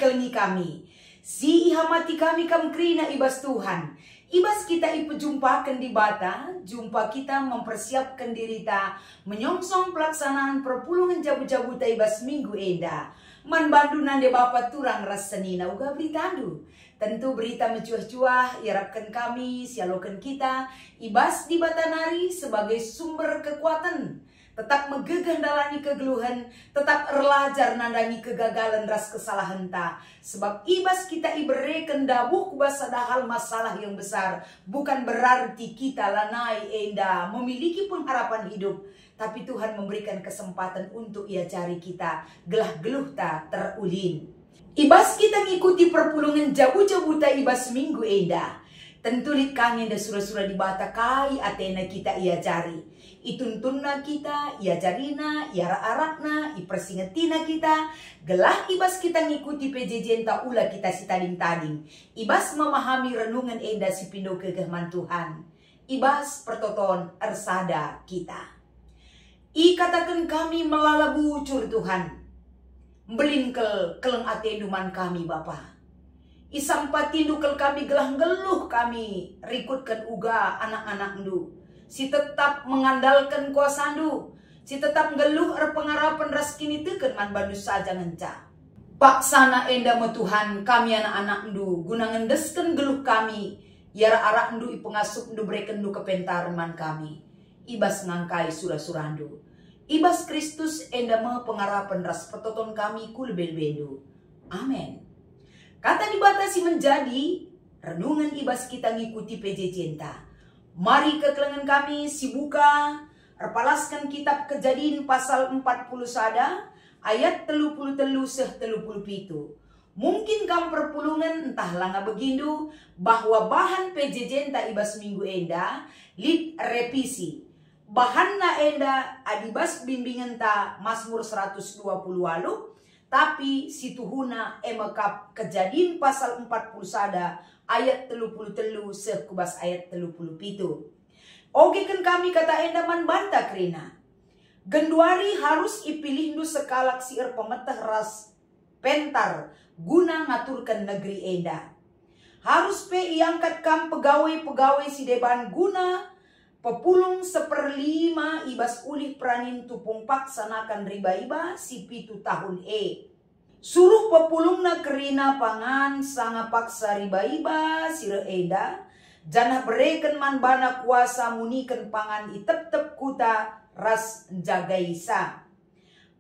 ikelengi kami. Si ihamati kami kam krina ibas Tuhan. Ibas kita ipejumpakan di bata, jumpa kita mempersiapkan diri ta menyongsong pelaksanaan perpulungan jabu-jabu ta ibas minggu enda. Man bandu nande Bapa turang rasenina uga beritandu. Tentu berita mencuah-cuah, iarapkan kami, sialokan kita, ibas di bata nari sebagai sumber kekuatan. Tetap megegah dalani kegeluhan, tetap erlajar nandangi kegagalan ras kesalahan ta. Sebab ibas kita ibereken dabuh kubasa hal masalah yang besar. Bukan berarti kita lanai enda memiliki pengharapan hidup. Tapi Tuhan memberikan kesempatan untuk ia cari kita. Gelah geluh ta terulin. Ibas kita ngikuti perpulungan jabu-jabu ta ibas minggu enda. Tentu lit kangen da surah-surah di bata kai atena kita ia cari. Ituntunna kita, ia jarina, ia arakna, ipersingetina kita. Gelah ibas kita ngikuti PJJ ta ula kita si tading-tading. Ibas memahami renungan enda si pindo kegehman Tuhan. Ibas pertoton ersada kita. Katakan kami melalabu cur Tuhan. Belingkel keleng atenduman kami Bapa. Isampatindukel kami gelah geluh kami rikutkan uga anak-anak ndu. Si tetap mengandalkan kuasa ndu. Si tetap geluh pengarapan ras kini teken man bandu saja ngenca. Paksana enda mo Tuhan kami anak-anak ndu. Guna ngendesken geluh kami. Yara arak ndu ipengasup ndu breken ndu kepentaran man kami. Ibas ngangkai surah-surah ndu. Ibas Kristus enda mo pengarapan ras pertoton kami kulbel bendu. Amin. Kata dibatasi menjadi renungan ibas kita ngikuti PJJ ta. Mari kekelengan kami si buka repalaskan kitab Kejadian pasal 40 sada ayat 33 seh 37. Mungkin kam perpulungan entah langa begindu bahwa bahan PJJ ta ibas minggu enda lit revisi. Bahanna enda adibas bimbingan ta Mazmur 120 walu. Tapi situhuna emekap Kejadian pasal 40 sada ayat 33 sekubas ayat 37. Oke kan kami kata enda man banta krina. Genduari harus ipilih ndu sekalak sier pemetah ras pentar guna ngaturkan negeri enda. Harus pe iangkat kam pegawai-pegawai si deban guna pepulung 1/5 ibas ulih pranin tupung paksanakan riba-iba si 7 tahun Suruh pepulungna kerina pangan sanga paksa riba-iba sire enda. Janah bereken man bana kuasa muniken pangan itep-tep kuta ras jagaisa.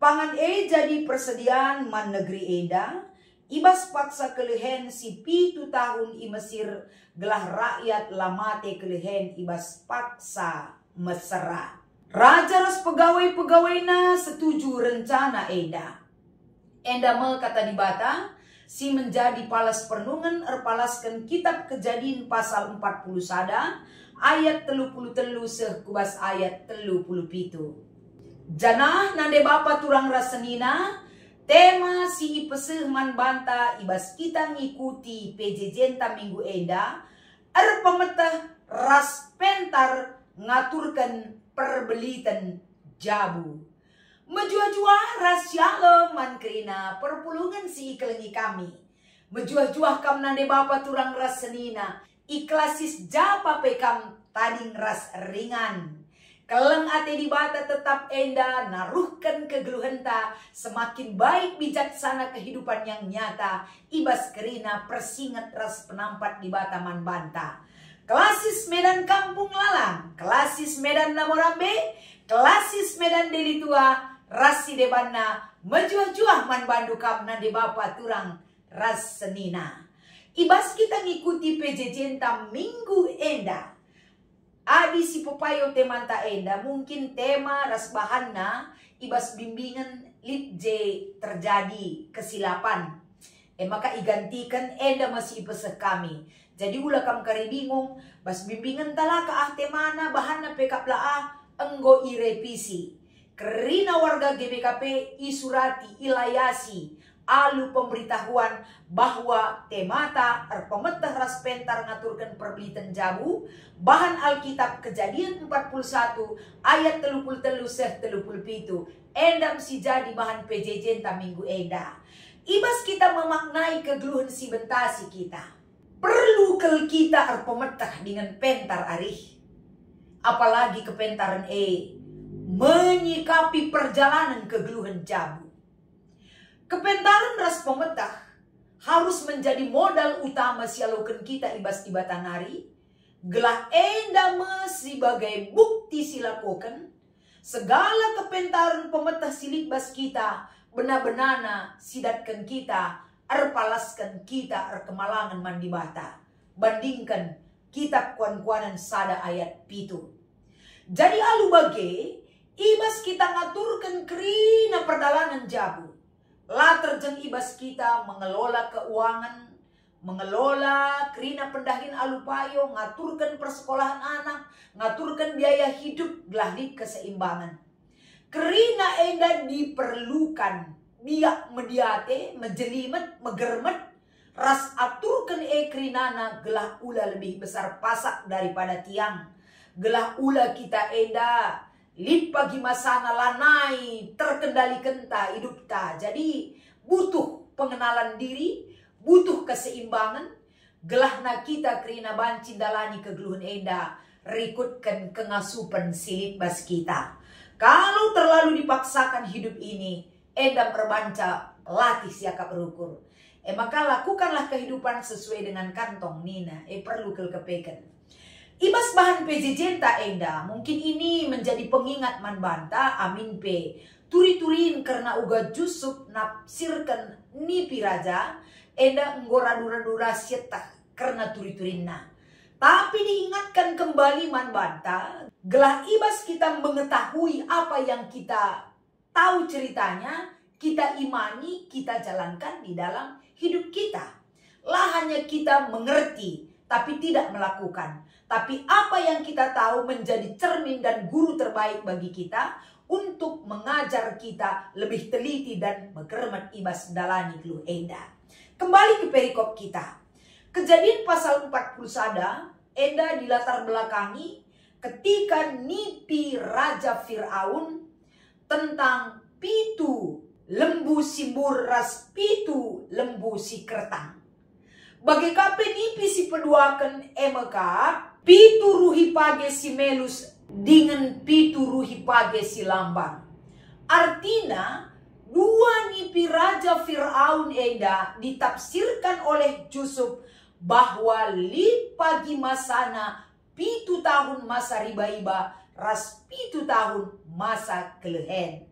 Pangan jadi persediaan man negeri enda. Ibas paksa kelehen si 7 tahun i Mesir. Gelah rakyat lamate kelehen ibas paksa mesera. Raja ras pegawai-pegawainya setuju rencana enda. Enda me kata di bata, si menjadi palas pernungan erpalaskan kitab Kejadian pasal 40 sada, ayat 33 seh kubas ayat 37. Janah nande Bapa turang rasenina, tema si ipeseh man banta ibas kita ngikuti PJJ ta minggu enda, pemetah ras pentar ngaturkan perbelitan jabu. Menjuah-juah rasyalom man krina perpulungan si ikelengi kami. Menjuah-juah kam nande Bapa turang ras senina. Iklasis japa pekam tading ras ringan. Keleng ate di bata tetap enda naruhkan kegeluhan ta. Semakin baik bijaksana kehidupan yang nyata. Ibas krina persingat ras penampat di bata man banta. Klasis Medan Kampung Lalang. Klasis Medan Namorambe. Klasis Medan Deli Tua. Rasi debanna menjuah-juah man bandu kam nande Bapa turang ras senina. Ibas kita ngikuti PJJ ta minggu enda. Adi si pepayo temanta enda mungkin tema ras bahanna ibas bimbingan lit J terjadi kesilapan. Maka igantikan enda masih ipeseh kami. Jadi ulah kam kari bingung bas bimbingan talaka temana bahanna pekapla enggo irevisi. Kerina warga GBKP isurati ilayasi alu pemberitahuan bahwa temata pemetah ras pentar ngaturkan perbelitan jabu bahan Alkitab Kejadian 41 ayat 33 seh 37 endam si jadi bahan PJJ ta minggu enda. Ibas kita memaknai kegeluhan si bentasi kita. Perlu kel kita arpemetah dengan pentar arih. Apalagi kepentaran menyikapi perjalanan kegeluhan jabu. Kepentaran ras pemetah harus menjadi modal utama sialokan kita ibas tibatan hari. Gelah enda sebagai bukti silakokan. Segala kepentaran pemetah silibas kita benar-benana sidatkan kita, arpalaskan kita, arkemalangan mandi bata. Bandingkan kitab kuan-kuanan sada ayat pitu. Jadi alu bage, ibas kita ngaturkan kerina perdalanan jabu. Latar jeng ibas kita mengelola keuangan, mengelola kerina pendahin alupayo, ngaturkan persekolahan anak, ngaturkan biaya hidup, gelahlik keseimbangan. Kerina enda diperlukan biak mediate, menjelimet, megermet, ras aturkan kerinana gelah ula lebih besar pasak daripada tiang. Gelah ula kita enda lip pagi masana lanai terkendali kenta hidup ta. Jadi butuh pengenalan diri, butuh keseimbangan. Gelahna kita kerina banci dalani kegeluhan enda rikutkan kengasupan silip bas kita. Kalau terlalu dipaksakan hidup ini, enda perbanca latih siaka berukur. Maka lakukanlah kehidupan sesuai dengan kantong nina. Perlu kepekan. Ibas bahan PJJ ta enda, mungkin ini menjadi pengingat man banta amin pe. Turi-turin karena uga jusuk napsirkan nipi raja, enda nggora-dura-dura syetak karena turi-turinna. Tapi diingatkan kembali man banta, gelah ibas kita mengetahui apa yang kita tahu ceritanya, kita imani, kita jalankan di dalam hidup kita. Lah hanya kita mengerti, tapi tidak melakukan. Tapi apa yang kita tahu menjadi cermin dan guru terbaik bagi kita untuk mengajar kita lebih teliti dan megermat ibas dalani keluh enda. Kembali ke perikop kita. Kejadian pasal 41, enda dilatar belakangi ketika nipi Raja Fir'aun tentang pitu lembu simbur ras pitu lembu si kertang. Bagi kape nipi si peduakan emeka pitu ruhi page si melus dengan pitu ruhi page si lambang. Artinya dua nipi Raja Fir'aun enda ditafsirkan oleh Yusuf bahwa li pagi masana pitu tahun masa riba-iba ras pitu tahun masa kelehen.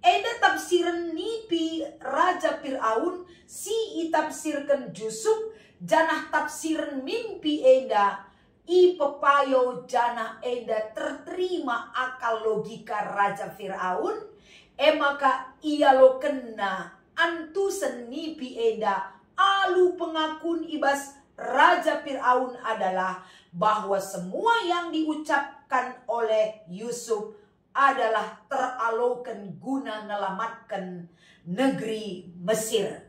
Eda tafsiran nipi Raja Fir'aun si itafsirkan Yusuf janah tafsiran mimpi eda i pepayo janah eda terterima akal logika Raja Fir'aun maka ia lo kena antusen nipi eda alu pengakun ibas Raja Fir'aun adalah bahwa semua yang diucapkan oleh Yusuf adalah teralokan guna ngelamatkan negeri Mesir.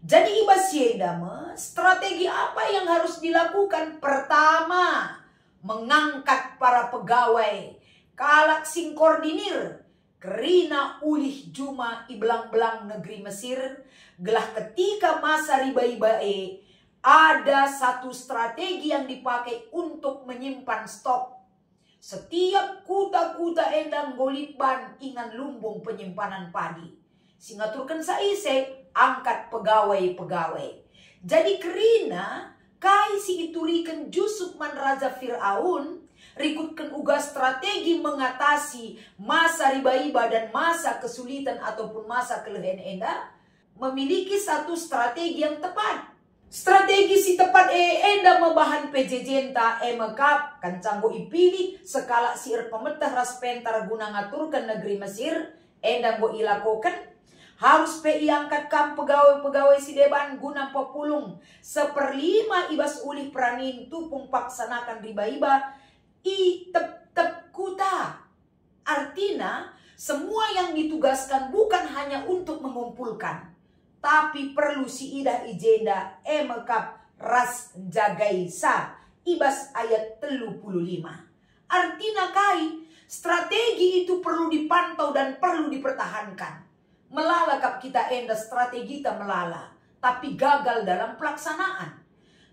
Jadi ibas yedama, strategi apa yang harus dilakukan? Pertama, mengangkat para pegawai kalak sing koordinir kerina ulih juma ibelang-belang negeri Mesir. Gelah ketika masa riba-iba ada satu strategi yang dipakai untuk menyimpan stok. Setiap kuta-kuta endang golitban ingan lumbung penyimpanan padi. Singaturkan saise angkat pegawai-pegawai. Jadi kerina kai si iturikan Yusuf man Raja Fir'aun rikutkan uga strategi mengatasi masa riba-iba dan masa kesulitan ataupun masa kelehen enda memiliki satu strategi yang tepat. Strategi si tepat enda membahan PJJ ta emekap kan canggo ipilih sekala siir pemetah ras pentar guna ngaturkan negeri Mesir enda go ilakokan harus iangkat kam pegawai-pegawai si deban guna populung 1/5 ibas ulih pranin tupung paksanakan riba-iba i tep kuta. Artinya semua yang ditugaskan bukan hanya untuk mengumpulkan, tapi perlu si idah ijenda emekap ras jagaisa ibas ayat 35. Artinya kai strategi itu perlu dipantau dan perlu dipertahankan. melala kap kita enda strategi kita melala, tapi gagal dalam pelaksanaan.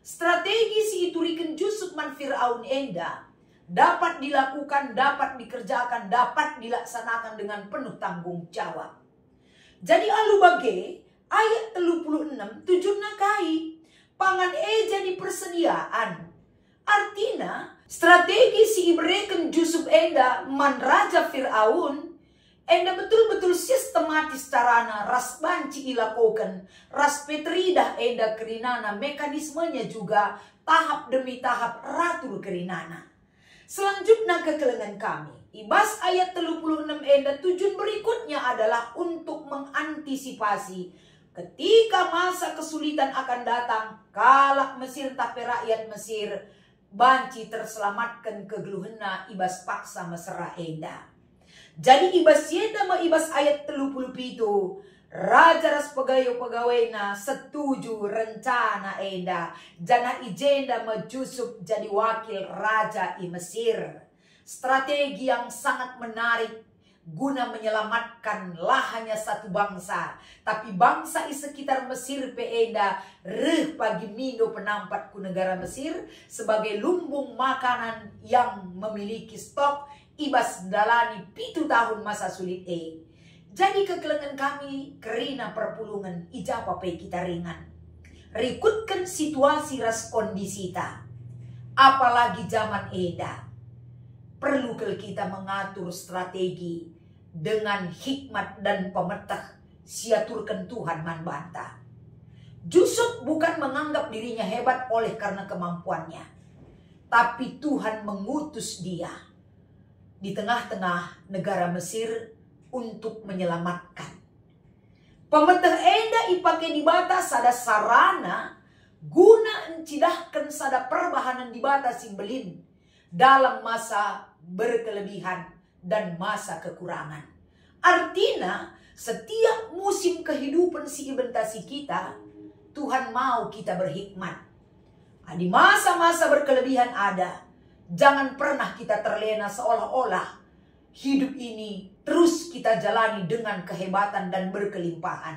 Strategi si ituriken Yusuf man Firaun enda dapat dilakukan, dapat dikerjakan, dapat dilaksanakan dengan penuh tanggung jawab. Jadi alu bage ayat 36 tujuhna kai pangan jadi persediaan. Artinya strategi si ibreken Yusuf enda man Raja Firaun enda betul-betul sistematis carana ras banci ilakokan, ras petridah enda kerinana, mekanismenya juga tahap demi tahap ratur kerinana. Selanjutnya kekelengan kami. Ibas ayat 36 enda tujuan berikutnya adalah untuk mengantisipasi ketika masa kesulitan akan datang, kalak Mesir tapi rakyat Mesir banci terselamatkan kegeluhena ibas paksa mesra enda. Jadi ibas yenda ma ibas ayat 37 raja ras pegawai-pegawainya setuju rencana enda jana ijenda ma Yusuf jadi wakil raja i Mesir. Strategi yang sangat menarik guna menyelamatkan lah hanya satu bangsa, tapi bangsa di sekitar Mesir peenda reh pagi mindo penampat ku negara Mesir sebagai lumbung makanan yang memiliki stok ibas dalani 7 tahun masa sulit Jadi kekelengan kami kerina perpulungan ijapa pe kita ringan. Rikutkan situasi ras kondisi ta. Apalagi zaman eda. Perlu kita mengatur strategi dengan hikmat dan pemetah siaturkan Tuhan man banta. Yusuf bukan menganggap dirinya hebat oleh karena kemampuannya, tapi Tuhan mengutus dia di tengah-tengah negara Mesir untuk menyelamatkan. Pemetah enda ipake di batas sada sarana guna encidahkan sada perbahanan di batas simbelin dalam masa berkelebihan dan masa kekurangan. Artinya setiap musim kehidupan si ibentasi kita, Tuhan mau kita berhikmat. Di masa-masa berkelebihan ada, jangan pernah kita terlena seolah-olah hidup ini terus kita jalani dengan kehebatan dan berkelimpahan.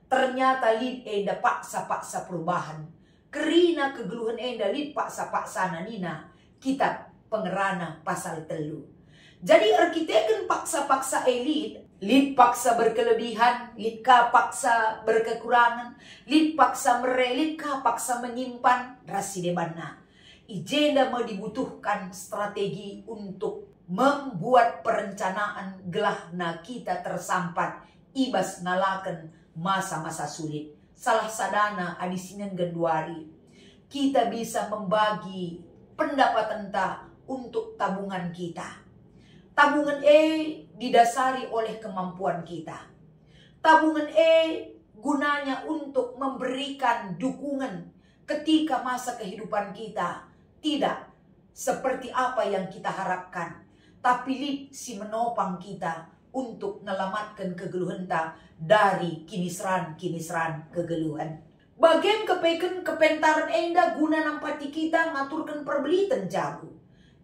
Ternyata lid enda paksa-paksa perubahan. Kerina kegeluhan enda lid paksa-paksa nina. Kitab Pengerana pasal 3. Jadi arkiteken paksa-paksa elit, lid paksa berkelebihan, lid ka paksa berkekurangan, lid paksa merelit ka paksa menyimpan, rasi debana. Ijenda mau dibutuhkan strategi untuk membuat perencanaan gelahna kita tersampat ibas ngalaken masa-masa sulit. Salah sadana adisinen genduari kita bisa membagi pendapatan ta untuk tabungan kita. Tabungan didasari oleh kemampuan kita. Tabungan gunanya untuk memberikan dukungan ketika masa kehidupan kita tidak seperti apa yang kita harapkan, tapi si menopang kita untuk menyelamatkan kegeluhan ta dari kinisran kegeluhan. Bagian kepeken kepentaran enda guna nampati kita ngaturkan perbelitan jago.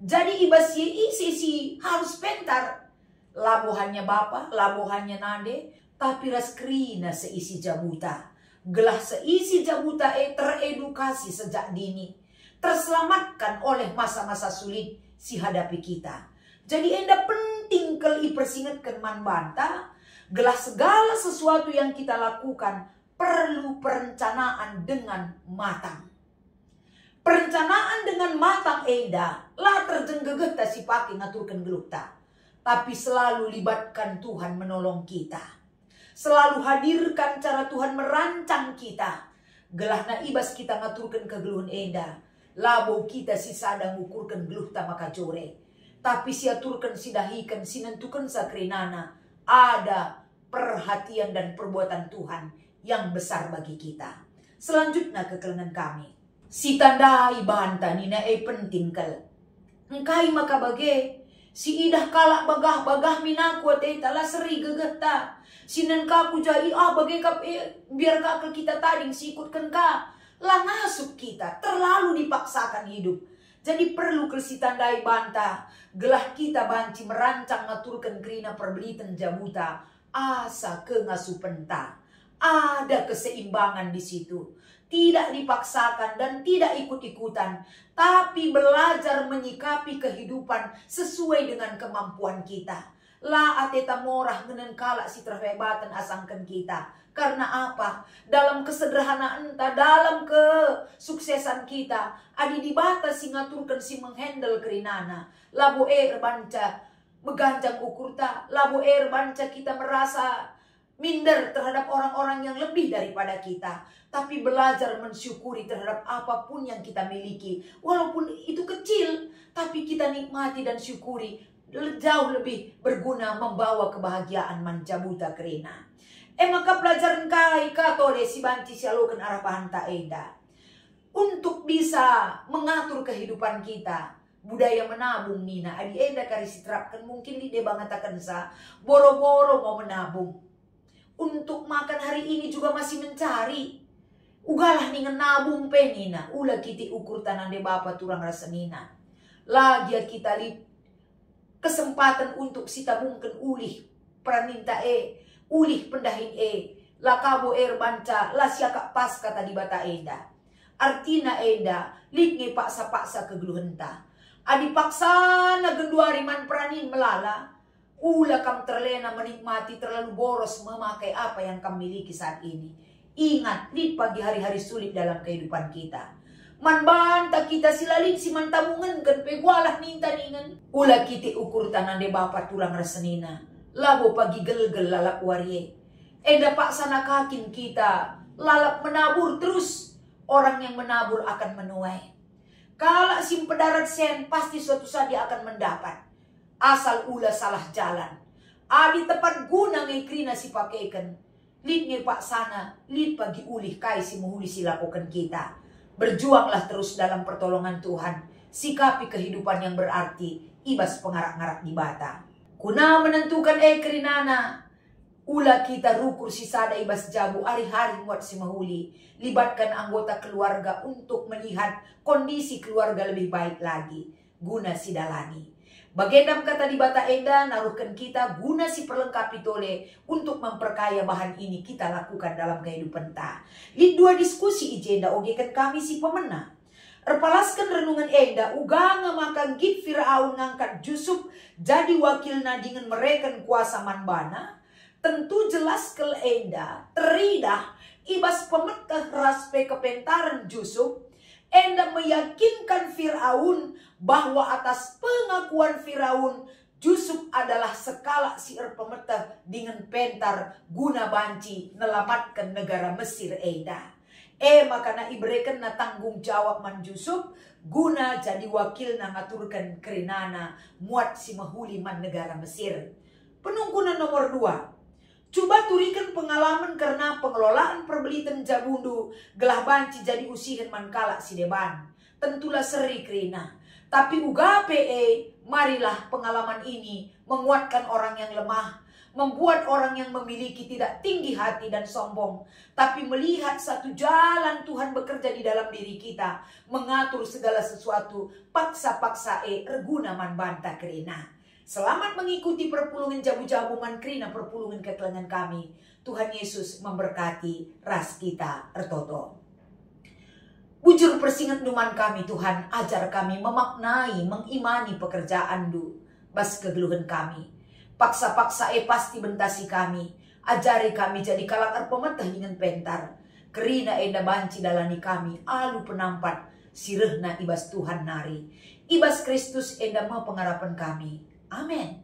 Jadi ibas sisi harus pentar. Labuhannya bapa, labuhannya nade, tapi ras krina seisi jabuta. Gelah seisi jabuta teredukasi sejak dini. Terselamatkan oleh masa-masa sulit si hadapi kita. Jadi enda penting kali persingatkan man banta. Gelah segala sesuatu yang kita lakukan perlu perencanaan dengan matang. Perencanaan dengan matang eda lah terjenggegeh ta si pake ngaturkan gelukta. Tapi selalu libatkan Tuhan menolong kita. Selalu hadirkan cara Tuhan merancang kita. Gelahna ibas kita ngaturkan kegeluhan eda. Labo kita si sadang ukurkan gelukta maka jore. Tapi siaturkan sidahikan sinentukan sakrinana. Ada perhatian dan perbuatan Tuhan yang besar bagi kita. Selanjutnya kekelengan kami. Si tandai banta nina penting kal. Engkai maka bage. Si idah kalak bagah minaku tala seri gegeta. Sinan kaku jai bage kap biar kakak kita tading sikutkan ka. Lah ngasuk kita terlalu dipaksakan hidup. Jadi perlu si tandai banta. Gelah kita banci merancang ngaturkan kerina perbelitan jabuta. asa kengasupenta. Ada keseimbangan di situ. Tidak dipaksakan dan tidak ikut-ikutan, tapi belajar menyikapi kehidupan sesuai dengan kemampuan kita. La ateta morah ngenen kala si terhebatan asangkan kita. Karena apa? Dalam kesederhanaan entah, dalam kesuksesan kita, adi dibatas si ngaturkan si menghandle kerinana. Labu banca meganjang ukur ta, labu banca kita merasa minder terhadap orang-orang yang lebih daripada kita. Tapi belajar mensyukuri terhadap apapun yang kita miliki. Walaupun itu kecil, tapi kita nikmati dan syukuri. Jauh lebih berguna membawa kebahagiaan mancabuta kerina. Maka pelajaran kai katole si banci sialukan arah pahanta enda. Untuk bisa mengatur kehidupan kita. Budaya menabung nina. Adi enda karisi terapkan mungkin di debangatakan sa. Boro-boro mau menabung. Untuk makan hari ini juga masih mencari. Ugalah ningen nabung penina. Ula kiti ukur tanan de bapa turang rasa nina. Lagi kita kesempatan untuk si tabungkan ulih. Praninta ulih pendahin lakabo banca. La siaka pas kata di bata enda. Artina enda. Litnge paksa-paksa kegeluhenta. Adi paksa na genduari man pranin melala. Ula kam terlena menikmati terlalu boros memakai apa yang kam miliki saat ini. Ingat, di pagi hari-hari sulit dalam kehidupan kita. Man banta kita silalin si man tabungan kan pegualah ninta ningan. Ula kiti ukur tanan de bapa turang rasenina. Labo pagi gel-gel lalap warie. Eda paksana kakin kita lalap menabur terus. Orang yang menabur akan menuai. Kalau sim pedarat sen pasti suatu saat dia akan mendapat. Asal ula salah jalan. Adi tepat guna ngikrina si pakaikan. Lid ngirpak sana, lid pagi ulih kai si muhuli si lakukan kita. Berjuanglah terus dalam pertolongan Tuhan. Sikapi kehidupan yang berarti. Ibas pengarak-ngarak di bata. Kuna menentukan kerinana. Ula kita rukur si sada ibas jabu hari-hari muat si mahuli. Libatkan anggota keluarga untuk melihat kondisi keluarga lebih baik lagi. Guna si dalani. Bagendam kata di bata enda naruhkan kita guna si perlengkapi tole untuk memperkaya bahan ini kita lakukan dalam kehidupan ta. Lid dua diskusi ijenda ogekan kami si pemena. Erpalaskan renungan enda uganga makan git Firaun ngangkat Yusuf jadi wakil nadingan merekan kuasa manbana. Tentu jelas kel enda teridah ibas pemetah raspe kepentaran Yusuf. Enda meyakinkan Firaun bahwa atas pengakuan Firaun Yusuf adalah sekala si pemetah dengan pentar guna banci nelamatkan negara Mesir enda. Makana ibrekan na tanggung jawab man Yusuf guna jadi wakil na ngaturkan kerinana muat si mahuli man negara Mesir. Penungkunan nomor 2. Coba turikan pengalaman karena pengelolaan perbelitan jabundu gelah banci jadi usihan mankala si deban. Tentulah seri kerina. Tapi uga marilah pengalaman ini menguatkan orang yang lemah. Membuat orang yang memiliki tidak tinggi hati dan sombong. Tapi melihat satu jalan Tuhan bekerja di dalam diri kita. Mengatur segala sesuatu. Paksa-paksa reguna man banta kerina. Selamat mengikuti perpulungan jabu-jabu mankrina perpulungan ketelangan kami. Tuhan Yesus memberkati ras kita ertoto. Bujur persingat numan kami Tuhan, ajar kami memaknai, mengimani pekerjaan du. Bas kegeluhan kami. Paksa-paksa pasti bentasi kami. Ajari kami jadi kalakar pemetah dengan pentar. Kerina enda banci dalani kami, alu penampat, sirehna ibas Tuhan nari. Ibas Kristus enda mau pengharapan kami. Amin.